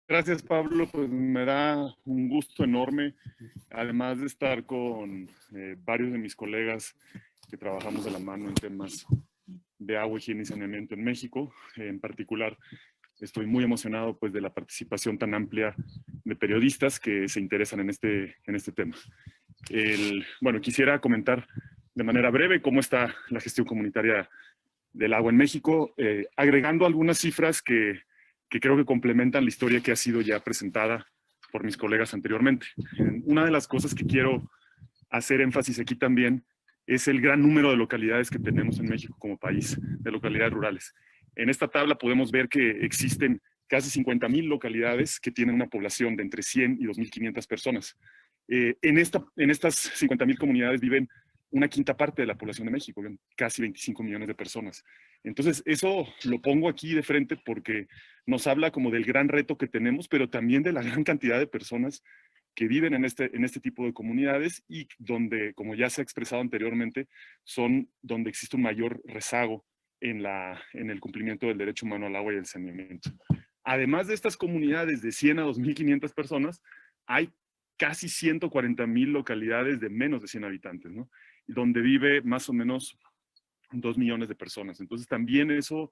Gracias, Pablo. Pues me da un gusto enorme, además de estar con varios de mis colegas que trabajamos de la mano en temas de agua, higiene y saneamiento en México. En particular, estoy muy emocionado pues, de la participación tan amplia de periodistas que se interesan en este tema. Bueno, quisiera comentar de manera breve cómo está la gestión comunitaria del agua en México, agregando algunas cifras que creo que complementan la historia que ha sido ya presentada por mis colegas anteriormente. Una de las cosas que quiero hacer énfasis aquí también es el gran número de localidades que tenemos en México como país, de localidades rurales. En esta tabla podemos ver que existen casi 50,000 localidades que tienen una población de entre 100 y 2,500 personas. En estas 50,000 comunidades viven una quinta parte de la población de México, casi 25 millones de personas. Entonces, eso lo pongo aquí de frente porque nos habla como del gran reto que tenemos, pero también de la gran cantidad de personas que viven en este tipo de comunidades y donde, como ya se ha expresado anteriormente, son donde existe un mayor rezago en el cumplimiento del derecho humano al agua y al saneamiento. Además de estas comunidades de 100 a 2,500 personas, hay casi 140,000 localidades de menos de 100 habitantes, ¿no? Donde vive más o menos 2 millones de personas. Entonces también eso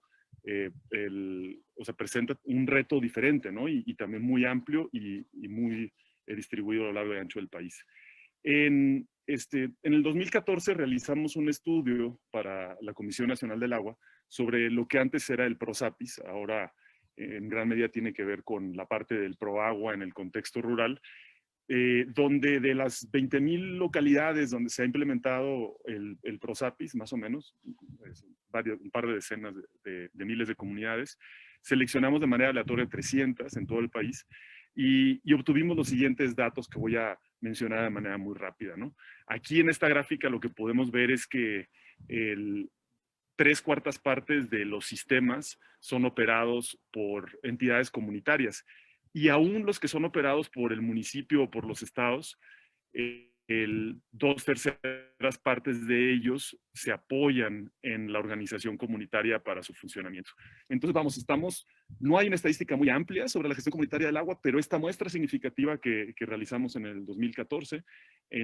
presenta un reto diferente, ¿no? Y también muy amplio y muy distribuido a lo largo y ancho del país. En el 2014 realizamos un estudio para la Comisión Nacional del Agua sobre lo que antes era el PROSAPIS, ahora en gran medida tiene que ver con la parte del PROAGUA en el contexto rural, donde de las 20,000 localidades donde se ha implementado el PROSAPIS, más o menos, un par de decenas de miles de comunidades, seleccionamos de manera aleatoria 300 en todo el país y obtuvimos los siguientes datos que voy a mencionar de manera muy rápida, ¿no? Aquí en esta gráfica lo que podemos ver es que tres cuartas partes de los sistemas son operados por entidades comunitarias y aún los que son operados por el municipio o por los estados, dos terceras partes de ellos se apoyan en la organización comunitaria para su funcionamiento. Entonces, vamos, no hay una estadística muy amplia sobre la gestión comunitaria del agua, pero esta muestra significativa que realizamos en el 2014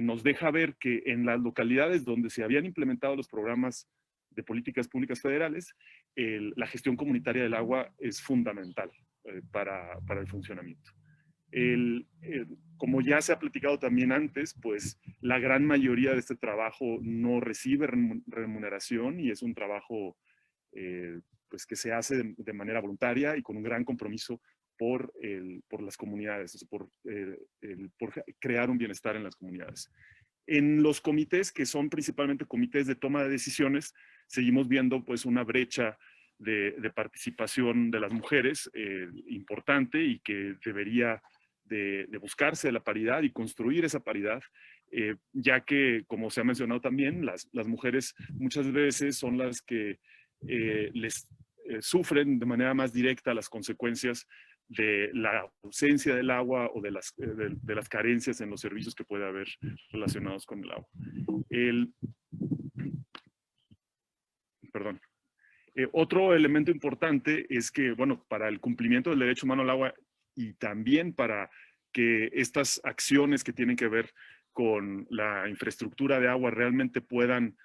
nos deja ver que en las localidades donde se habían implementado los programas de políticas públicas federales, la gestión comunitaria del agua es fundamental para el funcionamiento. Como ya se ha platicado también antes, pues la gran mayoría de este trabajo no recibe remuneración y es un trabajo pues que se hace de manera voluntaria y con un gran compromiso por las comunidades, por crear un bienestar en las comunidades. En los comités, que son principalmente comités de toma de decisiones, seguimos viendo pues una brecha de participación de las mujeres importante y que debería de buscarse la paridad y construir esa paridad, ya que, como se ha mencionado también, las mujeres muchas veces son las que les sufren de manera más directa las consecuencias de la ausencia del agua o de las carencias en los servicios que puede haber relacionados con el agua. Perdón. Otro elemento importante es que, bueno, para el cumplimiento del derecho humano al agua y también para que estas acciones que tienen que ver con la infraestructura de agua realmente puedan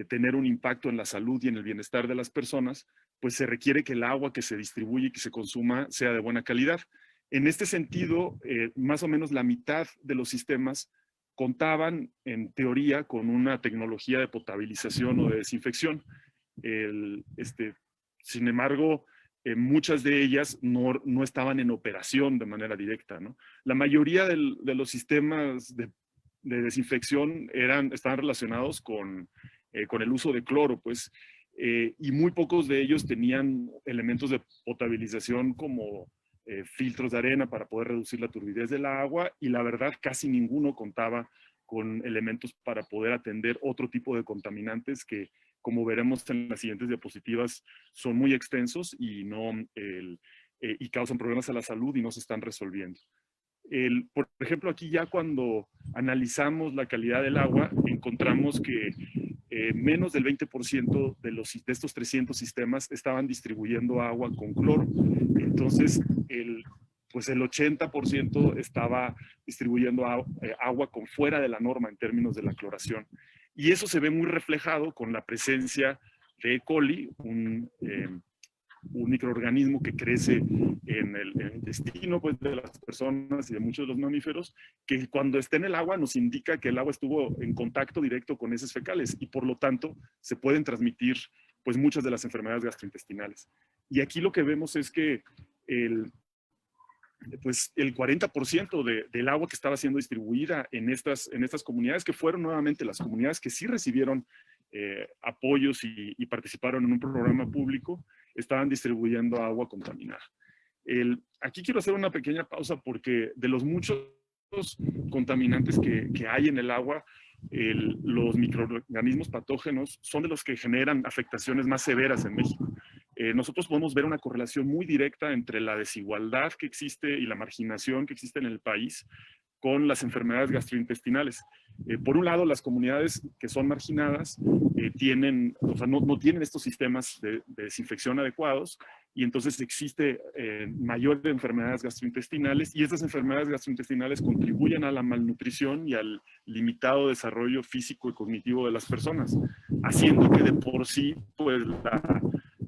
tener un impacto en la salud y en el bienestar de las personas, pues se requiere que el agua que se distribuye y que se consuma sea de buena calidad. En este sentido, más o menos la mitad de los sistemas contaban, en teoría, con una tecnología de potabilización o de desinfección. Sin embargo, muchas de ellas no estaban en operación de manera directa, ¿no? La mayoría de los sistemas de desinfección estaban relacionados con el uso de cloro, pues, y muy pocos de ellos tenían elementos de potabilización como filtros de arena para poder reducir la turbidez del agua, y la verdad casi ninguno contaba con elementos para poder atender otro tipo de contaminantes que, como veremos en las siguientes diapositivas, son muy extensos y causan problemas a la salud y no se están resolviendo. Por ejemplo, aquí ya cuando analizamos la calidad del agua, encontramos que menos del 20% de estos 300 sistemas estaban distribuyendo agua con cloro. Entonces, pues el 80% estaba distribuyendo agua con fuera de la norma en términos de la cloración. Y eso se ve muy reflejado con la presencia de E. coli, un microorganismo que crece en el intestino, pues, de las personas y de muchos de los mamíferos, que cuando está en el agua nos indica que el agua estuvo en contacto directo con heces fecales y por lo tanto se pueden transmitir, pues, muchas de las enfermedades gastrointestinales. Y aquí lo que vemos es que pues el 40% del agua que estaba siendo distribuida en estas comunidades, que fueron nuevamente las comunidades que sí recibieron apoyos y participaron en un programa público, estaban distribuyendo agua contaminada. Aquí quiero hacer una pequeña pausa porque de los muchos contaminantes que hay en el agua, los microorganismos patógenos son de los que generan afectaciones más severas en México. Nosotros podemos ver una correlación muy directa entre la desigualdad que existe y la marginación que existe en el país con las enfermedades gastrointestinales. Por un lado, las comunidades que son marginadas tienen, o sea, no tienen estos sistemas de desinfección adecuados y entonces existe mayor de enfermedades gastrointestinales y estas enfermedades gastrointestinales contribuyen a la malnutrición y al limitado desarrollo físico y cognitivo de las personas, haciendo que de por sí, pues,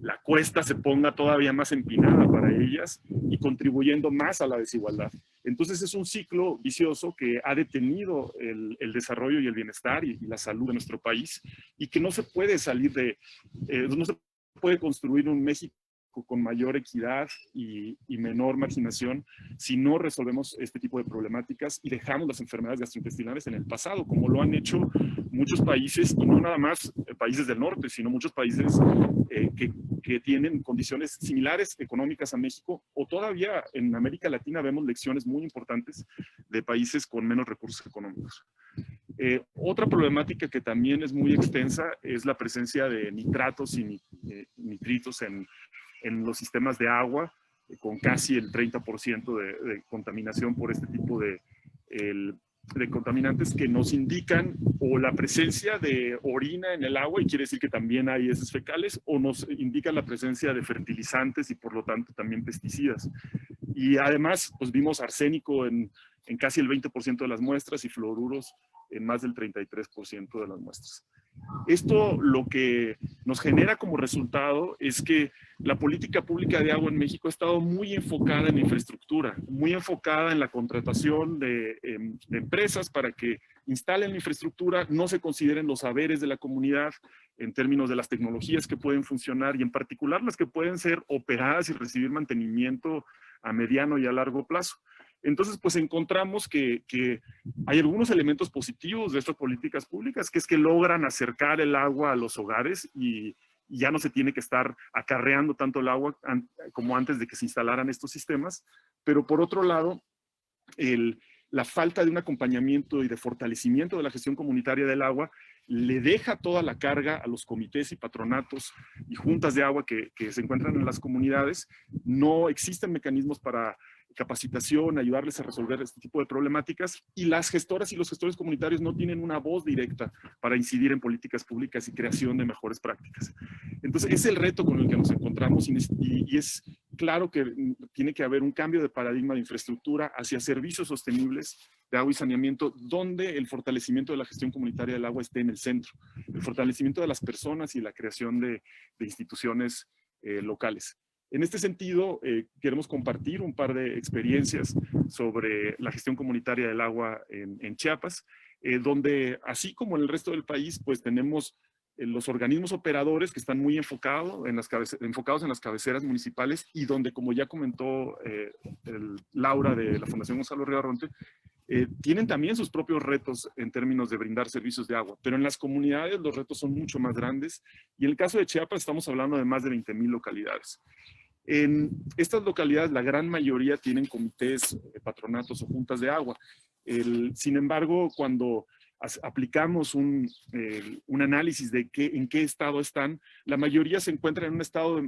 la cuesta se ponga todavía más empinada para ellas y contribuyendo más a la desigualdad. Entonces es un ciclo vicioso que ha detenido el desarrollo y el bienestar y la salud de nuestro país y que no se puede salir no se puede construir un México con mayor equidad y menor marginación si no resolvemos este tipo de problemáticas y dejamos las enfermedades gastrointestinales en el pasado, como lo han hecho muchos países, y no nada más países del norte, sino muchos países que tienen condiciones similares económicas a México, o todavía en América Latina vemos lecciones muy importantes de países con menos recursos económicos. Otra problemática que también es muy extensa es la presencia de nitratos y nitritos en los sistemas de agua, con casi el 30% de contaminación por este tipo de contaminantes que nos indican o la presencia de orina en el agua, y quiere decir que también hay heces fecales, o nos indican la presencia de fertilizantes y por lo tanto también pesticidas. Y además, pues vimos arsénico en casi el 20% de las muestras y fluoruros en más del 33% de las muestras. Esto lo que nos genera como resultado es que la política pública de agua en México ha estado muy enfocada en infraestructura, muy enfocada en la contratación de empresas para que instalen la infraestructura, no se consideren los saberes de la comunidad en términos de las tecnologías que pueden funcionar y en particular las que pueden ser operadas y recibir mantenimiento a mediano y a largo plazo. Entonces, pues encontramos que hay algunos elementos positivos de estas políticas públicas, que es que logran acercar el agua a los hogares y ya no se tiene que estar acarreando tanto el agua como antes de que se instalaran estos sistemas. Pero por otro lado, la falta de un acompañamiento y de fortalecimiento de la gestión comunitaria del agua le deja toda la carga a los comités y patronatos y juntas de agua que se encuentran en las comunidades. No existen mecanismos para capacitación, ayudarles a resolver este tipo de problemáticas, y las gestoras y los gestores comunitarios no tienen una voz directa para incidir en políticas públicas y creación de mejores prácticas. Entonces, es el reto con el que nos encontramos y es claro que tiene que haber un cambio de paradigma de infraestructura hacia servicios sostenibles de agua y saneamiento, donde el fortalecimiento de la gestión comunitaria del agua esté en el centro, el fortalecimiento de las personas y la creación de instituciones locales. En este sentido, queremos compartir un par de experiencias sobre la gestión comunitaria del agua en Chiapas, donde, así como en el resto del país, pues tenemos los organismos operadores que están muy enfocados en las cabeceras municipales y donde, como ya comentó Laura de la Fundación Gonzalo Rivadronte, tienen también sus propios retos en términos de brindar servicios de agua, pero en las comunidades los retos son mucho más grandes y en el caso de Chiapas estamos hablando de más de 20,000 localidades. En estas localidades la gran mayoría tienen comités, patronatos o juntas de agua. Sin embargo, cuando aplicamos un análisis de en qué estado están, la mayoría se encuentran en un estado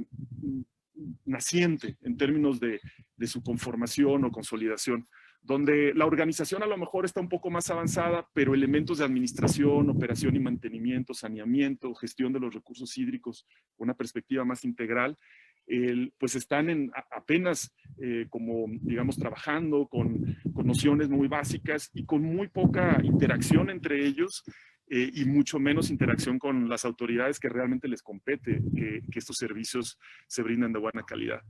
naciente en términos de su conformación o consolidación, donde la organización a lo mejor está un poco más avanzada, pero elementos de administración, operación y mantenimiento, saneamiento, gestión de los recursos hídricos, una perspectiva más integral, pues están apenas como, digamos, trabajando con nociones muy básicas y con muy poca interacción entre ellos y mucho menos interacción con las autoridades que realmente les compete que estos servicios se brindan de buena calidad.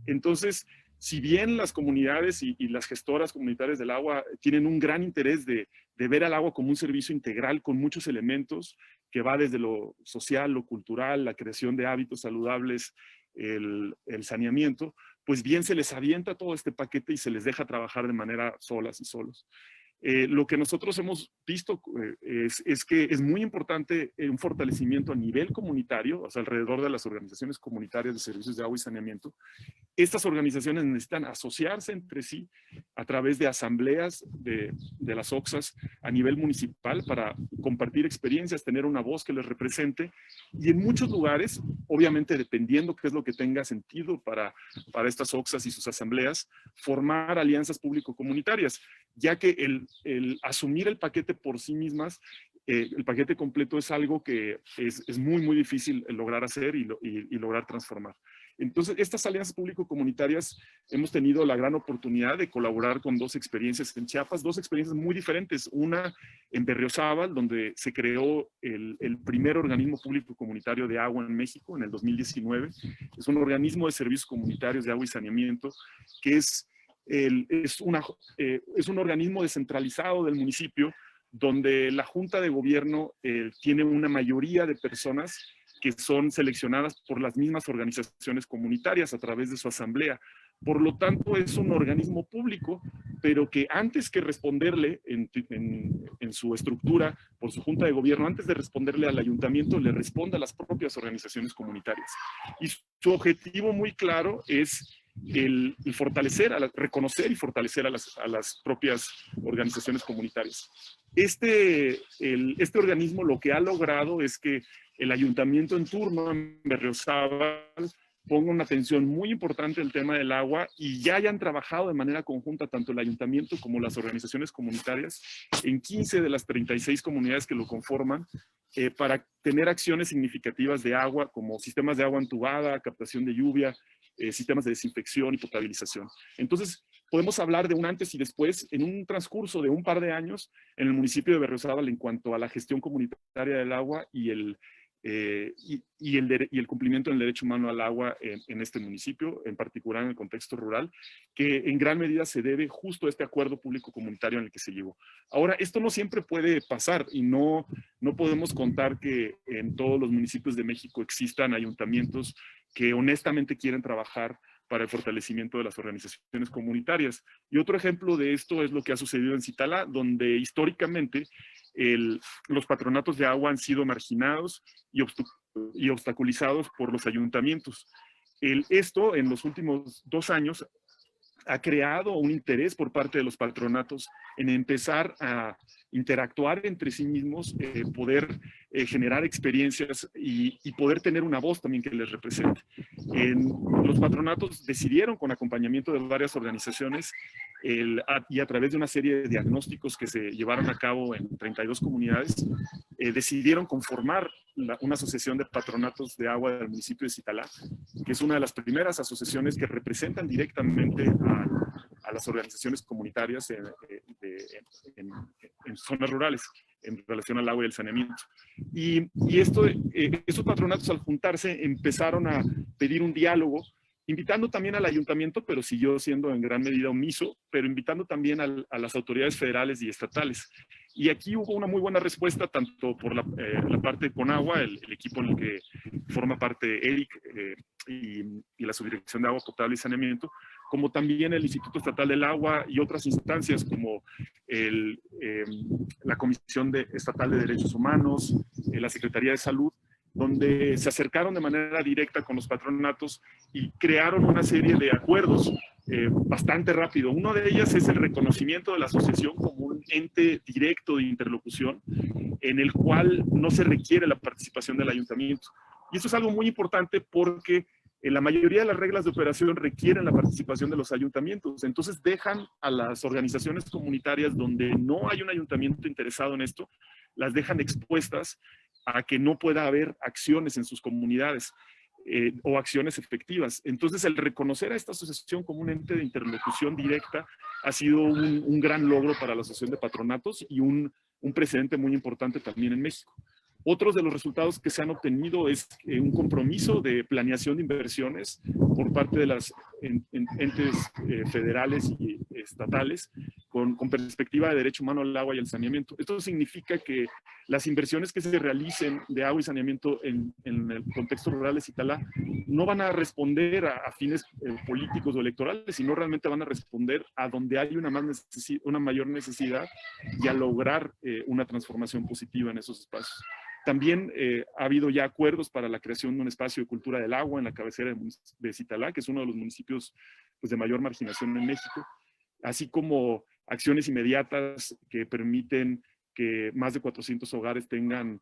Entonces, si bien las comunidades y las gestoras comunitarias del agua tienen un gran interés de ver al agua como un servicio integral con muchos elementos, que va desde lo social, lo cultural, la creación de hábitos saludables, el saneamiento, pues bien se les avienta todo este paquete y se les deja trabajar de manera solas y solos. Lo que nosotros hemos visto es que es muy importante un fortalecimiento a nivel comunitario, o sea, alrededor de las organizaciones comunitarias de servicios de agua y saneamiento. Estas organizaciones necesitan asociarse entre sí a través de asambleas de las OXAs a nivel municipal para compartir experiencias, tener una voz que les represente y en muchos lugares, obviamente dependiendo qué es lo que tenga sentido para estas OXAs y sus asambleas, formar alianzas público-comunitarias, ya que el asumir el paquete por sí mismas, el paquete completo es algo que es muy, muy difícil lograr hacer y lograr transformar. Entonces, estas alianzas público-comunitarias hemos tenido la gran oportunidad de colaborar con dos experiencias en Chiapas, dos experiencias muy diferentes. Una en Berriozábal, donde se creó el primer organismo público-comunitario de agua en México en el 2019. Es un organismo de servicios comunitarios de agua y saneamiento que es un organismo descentralizado del municipio donde la Junta de Gobierno tiene una mayoría de personas que son seleccionadas por las mismas organizaciones comunitarias a través de su asamblea. Por lo tanto, es un organismo público, pero que antes que responderle en su estructura por su junta de gobierno, antes de responderle al ayuntamiento, le responde a las propias organizaciones comunitarias. Y su objetivo muy claro es el fortalecer, reconocer y fortalecer a las propias organizaciones comunitarias. Este organismo lo que ha logrado es que el ayuntamiento en turno en Berriozábal ponga una atención muy importante al tema del agua y ya hayan trabajado de manera conjunta tanto el ayuntamiento como las organizaciones comunitarias en 15 de las 36 comunidades que lo conforman para tener acciones significativas de agua como sistemas de agua entubada, captación de lluvia, sistemas de desinfección y potabilización. Entonces, podemos hablar de un antes y después en un transcurso de un par de años en el municipio de Berriozábal en cuanto a la gestión comunitaria del agua y el cumplimiento del derecho humano al agua en este municipio, en particular en el contexto rural, que en gran medida se debe justo a este acuerdo público-comunitario en el que se llegó. Ahora, esto no siempre puede pasar y no podemos contar que en todos los municipios de México existan ayuntamientos que honestamente quieren trabajar para el fortalecimiento de las organizaciones comunitarias. Y otro ejemplo de esto es lo que ha sucedido en Zitalá, donde históricamente los patronatos de agua han sido marginados y obstaculizados por los ayuntamientos. Esto en los últimos 2 años ha creado un interés por parte de los patronatos en empezar a interactuar entre sí mismos, poder generar experiencias y poder tener una voz también que les represente. Los patronatos decidieron, con acompañamiento de varias organizaciones y a través de una serie de diagnósticos que se llevaron a cabo en 32 comunidades, decidieron conformar una asociación de patronatos de agua del municipio de Zitalá, que es una de las primeras asociaciones que representan directamente a las organizaciones comunitarias en zonas rurales en relación al agua y el saneamiento. Y estos patronatos al juntarse empezaron a pedir un diálogo, invitando también al ayuntamiento, pero siguió siendo en gran medida omiso, pero invitando también a las autoridades federales y estatales. Y aquí hubo una muy buena respuesta, tanto por la parte de Conagua, el equipo en el que forma parte Eric y la Subdirección de Agua Potable y Saneamiento, como también el Instituto Estatal del Agua y otras instancias como la Comisión Estatal de Derechos Humanos, la Secretaría de Salud, donde se acercaron de manera directa con los patronatos y crearon una serie de acuerdos bastante rápido. Uno de ellos es el reconocimiento de la asociación como un ente directo de interlocución en el cual no se requiere la participación del ayuntamiento. Y eso es algo muy importante porque la mayoría de las reglas de operación requieren la participación de los ayuntamientos. Entonces dejan a las organizaciones comunitarias donde no hay un ayuntamiento interesado en esto, las dejan expuestas a que no pueda haber acciones en sus comunidades. o acciones efectivas. Entonces, el reconocer a esta asociación como un ente de interlocución directa ha sido un gran logro para la Asociación de Patronatos y un precedente muy importante también en México. Otros de los resultados que se han obtenido es un compromiso de planeación de inversiones por parte de las entes federales y estatales con perspectiva de derecho humano al agua y al saneamiento. Esto significa que las inversiones que se realicen de agua y saneamiento en el contexto rural de Zitalá no van a responder a fines políticos o electorales, sino realmente van a responder a donde hay una mayor necesidad y a lograr una transformación positiva en esos espacios. También ha habido ya acuerdos para la creación de un espacio de cultura del agua en la cabecera de Zitalá, que es uno de los municipios pues, de mayor marginación en México, así como acciones inmediatas que permiten que más de 400 hogares tengan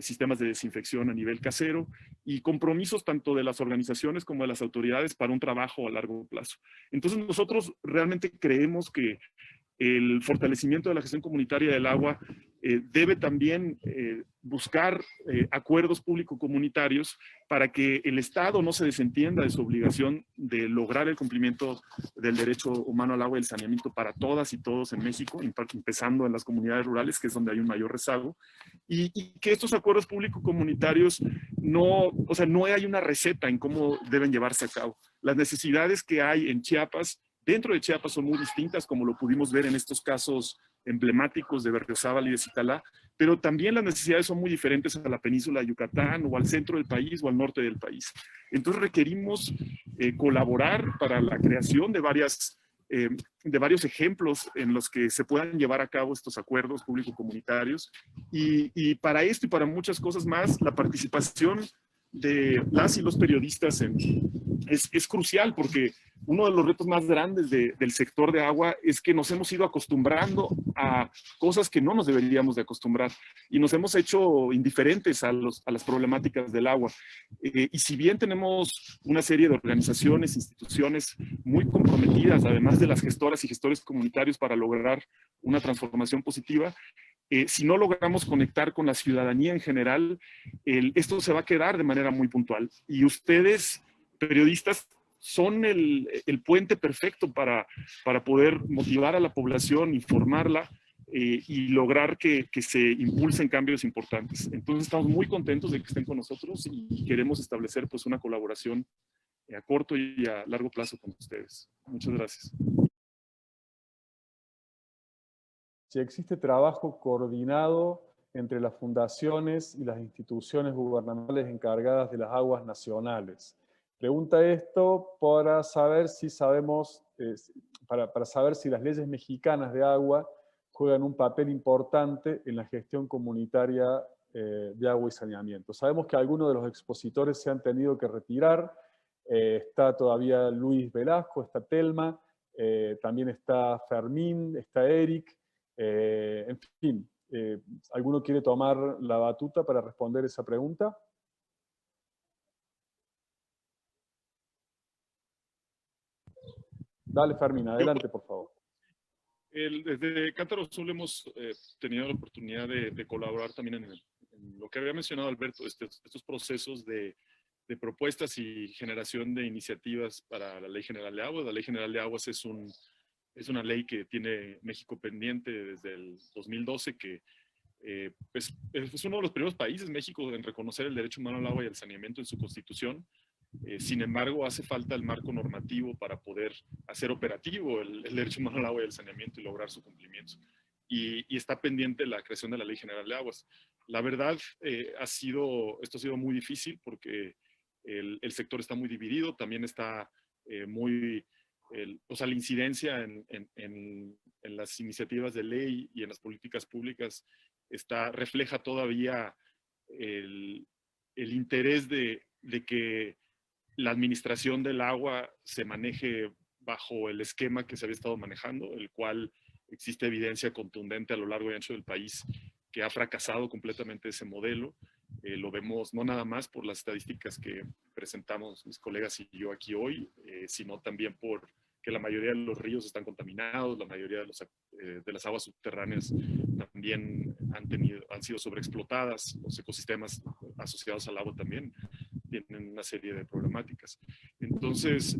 sistemas de desinfección a nivel casero y compromisos tanto de las organizaciones como de las autoridades para un trabajo a largo plazo. Entonces nosotros realmente creemos que el fortalecimiento de la gestión comunitaria del agua debe también buscar acuerdos público-comunitarios para que el Estado no se desentienda de su obligación de lograr el cumplimiento del derecho humano al agua y el saneamiento para todas y todos en México, empezando en las comunidades rurales, que es donde hay un mayor rezago, y que estos acuerdos público-comunitarios no hay una receta en cómo deben llevarse a cabo. Las necesidades que hay en Chiapas, dentro de Chiapas, son muy distintas, como lo pudimos ver en estos casos emblemáticos de Berriozábal y de Zitalá, pero también las necesidades son muy diferentes a la península de Yucatán o al centro del país o al norte del país. Entonces requerimos colaborar para la creación de varios ejemplos en los que se puedan llevar a cabo estos acuerdos público-comunitarios y para esto y para muchas cosas más, la participación de las y los periodistas es crucial, porque uno de los retos más grandes del sector de agua es que nos hemos ido acostumbrando a cosas que no nos deberíamos de acostumbrar y nos hemos hecho indiferentes a las problemáticas del agua. Y si bien tenemos una serie de organizaciones, instituciones muy comprometidas, además de las gestoras y gestores comunitarios para lograr una transformación positiva, si no logramos conectar con la ciudadanía en general, esto se va a quedar de manera muy puntual. Y ustedes, periodistas, son el puente perfecto para poder motivar a la población, informarla y lograr que se impulsen cambios importantes. Entonces estamos muy contentos de que estén con nosotros y queremos establecer pues una colaboración a corto y a largo plazo con ustedes. Muchas gracias. Si existe trabajo coordinado entre las fundaciones y las instituciones gubernamentales encargadas de las aguas nacionales. Pregunta esto para saber si sabemos, para saber si las leyes mexicanas de agua juegan un papel importante en la gestión comunitaria de agua y saneamiento. Sabemos que algunos de los expositores se han tenido que retirar. Está todavía Luis Velasco, está Telma, también está Fermín, está Eric. En fin, ¿alguno quiere tomar la batuta para responder esa pregunta? Dale, Fermín, adelante, por favor. Desde Cántaro Azul hemos tenido la oportunidad de colaborar también en lo que había mencionado Alberto, estos procesos de propuestas y generación de iniciativas para la Ley General de Aguas. La Ley General de Aguas es una ley que tiene México pendiente desde el 2012, que pues, es uno de los primeros países, México, en reconocer el derecho humano al agua y al saneamiento en su constitución. Sin embargo, hace falta el marco normativo para poder hacer operativo el derecho humano al agua y al saneamiento y lograr su cumplimiento. Y está pendiente la creación de la Ley General de Aguas. La verdad, esto ha sido muy difícil porque el sector está muy dividido, también está la incidencia en las iniciativas de ley y en las políticas públicas refleja todavía el interés de que la administración del agua se maneje bajo el esquema que se había estado manejando, el cual existe evidencia contundente a lo largo y ancho del país que ha fracasado completamente ese modelo. Lo vemos no nada más por las estadísticas que presentamos mis colegas y yo aquí hoy, sino también por que la mayoría de los ríos están contaminados, la mayoría de las aguas subterráneas también han sido sobreexplotadas, los ecosistemas asociados al agua también tienen una serie de problemáticas. Entonces,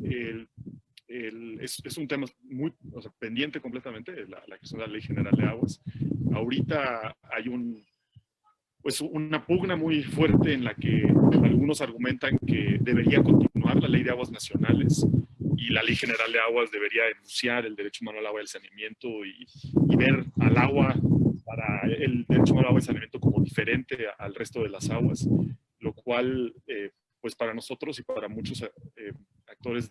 es un tema muy, o sea, pendiente completamente, la creación de la Ley General de Aguas. Ahorita hay pues una pugna muy fuerte en la que algunos argumentan que debería continuar la Ley de Aguas Nacionales y la Ley General de Aguas debería enunciar el derecho humano al agua y al saneamiento y ver al agua, para el derecho humano al agua y saneamiento, como diferente al resto de las aguas, lo cual, pues para nosotros y para muchos actores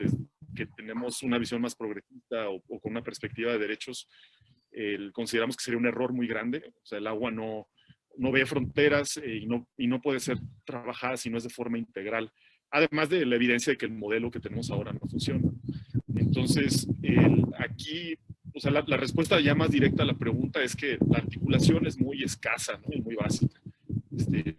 que tenemos una visión más progresista o con una perspectiva de derechos, consideramos que sería un error muy grande. O sea, el agua no ve fronteras y no puede ser trabajada si no es de forma integral. Además de la evidencia de que el modelo que tenemos ahora no funciona. Entonces, aquí, o sea, la respuesta ya más directa a la pregunta es que la articulación es muy escasa, ¿no? Y muy básica.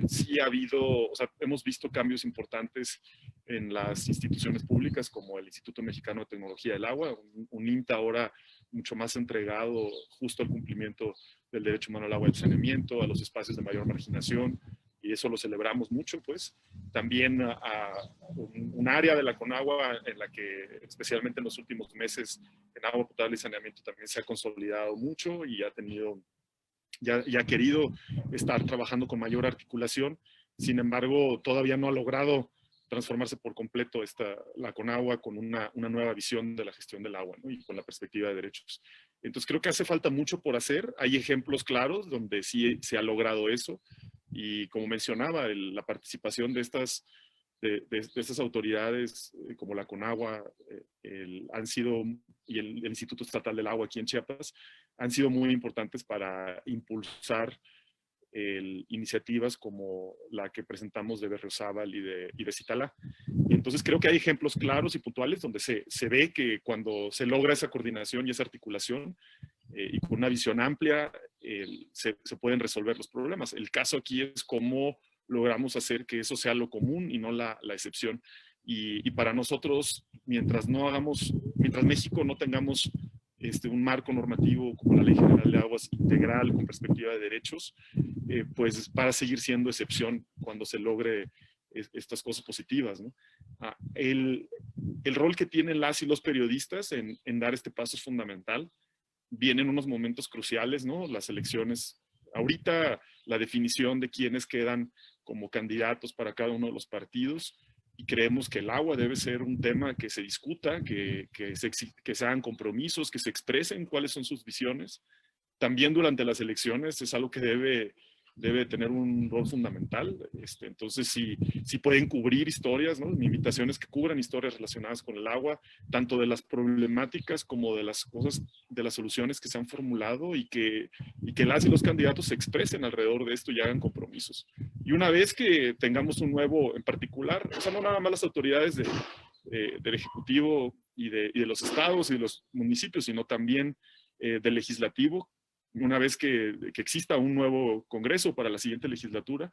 Sí ha habido, o sea, hemos visto cambios importantes en las instituciones públicas como el Instituto Mexicano de Tecnología del Agua, un INTA ahora mucho más entregado justo al cumplimiento del derecho humano al agua y al saneamiento, a los espacios de mayor marginación, y eso lo celebramos mucho, pues. También a un área de la Conagua en la que, especialmente en los últimos meses, en agua potable y saneamiento también se ha consolidado mucho y ha tenido, ya ha querido estar trabajando con mayor articulación. Sin embargo, todavía no ha logrado transformarse por completo la Conagua con una nueva visión de la gestión del agua, ¿no? Y con la perspectiva de derechos. Entonces creo que hace falta mucho por hacer. Hay ejemplos claros donde sí se ha logrado eso. Y como mencionaba, la participación de estas autoridades como la Conagua han sido, y el Instituto Estatal del Agua aquí en Chiapas, han sido muy importantes para impulsar iniciativas como la que presentamos de Berriozábal y de Citalá. Entonces creo que hay ejemplos claros y puntuales donde se ve que cuando se logra esa coordinación y esa articulación y con una visión amplia se pueden resolver los problemas. El caso aquí es cómo logramos hacer que eso sea lo común y no la excepción. Y para nosotros, mientras México no tengamos un marco normativo como la Ley General de Aguas integral con perspectiva de derechos, pues para seguir siendo excepción cuando se logre estas cosas positivas, ¿no? El rol que tienen las y los periodistas en dar este paso es fundamental. Vienen unos momentos cruciales, ¿no? Las elecciones, ahorita la definición de quiénes quedan como candidatos para cada uno de los partidos, y creemos que el agua debe ser un tema que se discuta, que se hagan compromisos, que se expresen cuáles son sus visiones. También durante las elecciones es algo que debe tener un rol fundamental. Entonces, si pueden cubrir historias, ¿no? Mi invitación es que cubran historias relacionadas con el agua, tanto de las problemáticas como de las cosas, de las soluciones que se han formulado, y que las y los candidatos se expresen alrededor de esto y hagan compromisos. Y una vez que tengamos un nuevo, en particular, o sea, no nada más las autoridades del Ejecutivo y de los estados y de los municipios, sino también del Legislativo, una vez que exista un nuevo Congreso para la siguiente legislatura,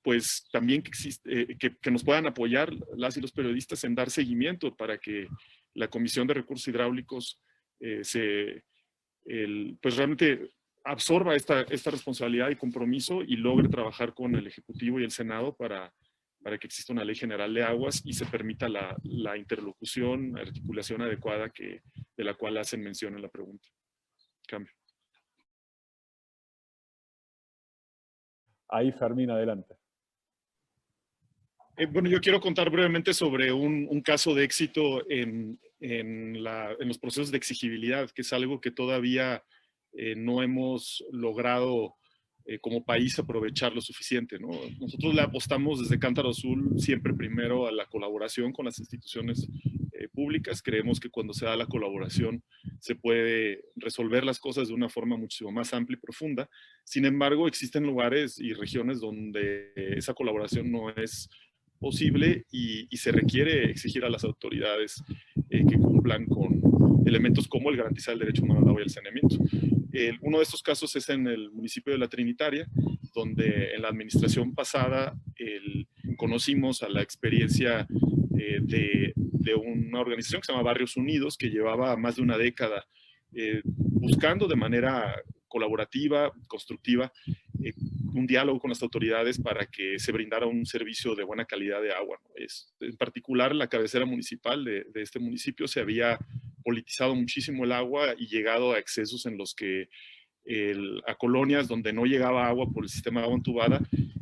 pues también que nos puedan apoyar las y los periodistas en dar seguimiento para que la Comisión de Recursos Hidráulicos pues realmente absorba esta responsabilidad y compromiso y logre trabajar con el Ejecutivo y el Senado para que exista una ley general de aguas y se permita la interlocución, la articulación adecuada de la cual hacen mención en la pregunta. Cambio. Ahí, Fermín, adelante. Bueno, yo quiero contar brevemente sobre un caso de éxito en los procesos de exigibilidad, que es algo que todavía no hemos logrado como país aprovechar lo suficiente, ¿no? Nosotros le apostamos desde Cántaro Azul siempre primero a la colaboración con las instituciones públicas. Creemos que cuando se da la colaboración se puede resolver las cosas de una forma muchísimo más amplia y profunda. Sin embargo, existen lugares y regiones donde esa colaboración no es posible y se requiere exigir a las autoridades que cumplan con elementos como el garantizar el derecho humano al agua y al saneamiento. Uno de estos casos es en el municipio de La Trinitaria, donde en la administración pasada conocimos a la experiencia de una organización que se llama Barrios Unidos, que llevaba más de una década buscando de manera colaborativa, constructiva, un diálogo con las autoridades para que se brindara un servicio de buena calidad de agua, ¿no? En particular, la cabecera municipal de este municipio se había politizado muchísimo el agua y llegado a excesos en los que a colonias donde no llegaba agua por el sistema de agua entubada,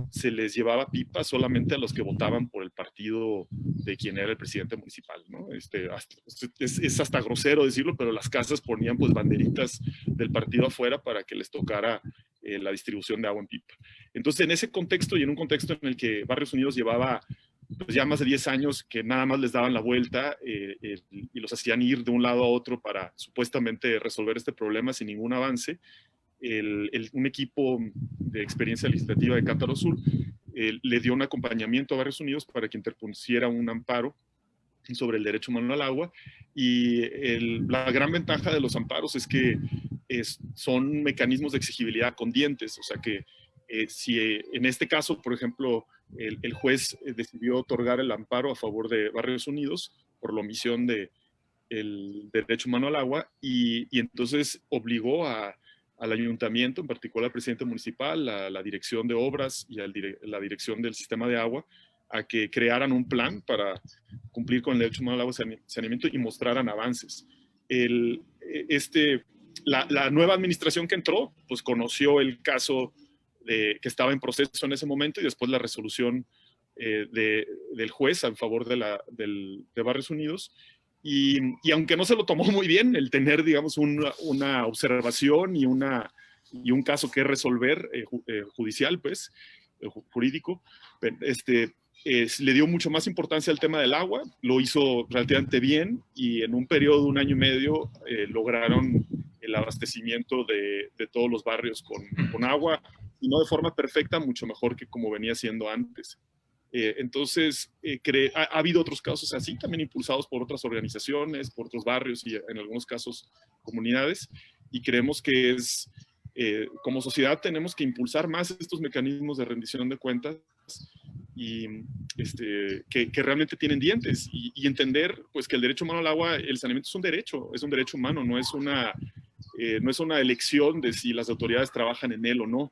se les llevaba pipa solamente a los que votaban por el partido de quien era el presidente municipal, ¿no? Es hasta grosero decirlo, pero las casas ponían pues banderitas del partido afuera para que les tocara la distribución de agua en pipa. Entonces, en ese contexto y en un contexto en el que Barrios Unidos llevaba pues ya más de 10 años que nada más les daban la vuelta y los hacían ir de un lado a otro para supuestamente resolver este problema sin ningún avance, un equipo de experiencia legislativa de Cántaro Sur le dio un acompañamiento a Barrios Unidos para que interpusiera un amparo sobre el derecho humano al agua, y la gran ventaja de los amparos es que son mecanismos de exigibilidad con dientes, o sea que si en este caso, por ejemplo, el juez decidió otorgar el amparo a favor de Barrios Unidos por la omisión del derecho humano al agua, y entonces obligó al ayuntamiento, en particular al presidente municipal, a la dirección de obras y a la dirección del sistema de agua, a que crearan un plan para cumplir con el derecho humano al agua y saneamiento y mostraran avances. La nueva administración que entró, pues conoció el caso que estaba en proceso en ese momento, y después la resolución del juez a favor de Barrios Unidos. Y aunque no se lo tomó muy bien el tener, digamos, una observación y un caso que resolver judicial, pues, jurídico, le dio mucho más importancia al tema del agua, lo hizo relativamente bien, y en un periodo de 1 año y medio lograron el abastecimiento de todos los barrios con agua, y no de forma perfecta, mucho mejor que como venía siendo antes. Entonces, ha habido otros casos así, también impulsados por otras organizaciones, por otros barrios y en algunos casos comunidades, y creemos que como sociedad tenemos que impulsar más estos mecanismos de rendición de cuentas y que realmente tienen dientes, y entender pues que el derecho humano al agua, el saneamiento es un derecho humano, no es una elección de si las autoridades trabajan en él o no.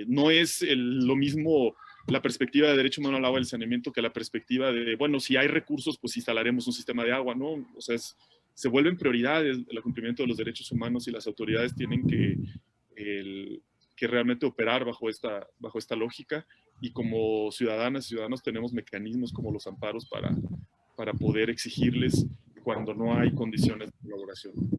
No es lo mismo la perspectiva de derecho humano al agua y el saneamiento que la perspectiva de, bueno, si hay recursos, pues instalaremos un sistema de agua, ¿no? O sea, se vuelven prioridades el cumplimiento de los derechos humanos, y las autoridades tienen que realmente operar bajo esta lógica, y como ciudadanas y ciudadanos tenemos mecanismos como los amparos para poder exigirles cuando no hay condiciones de colaboración.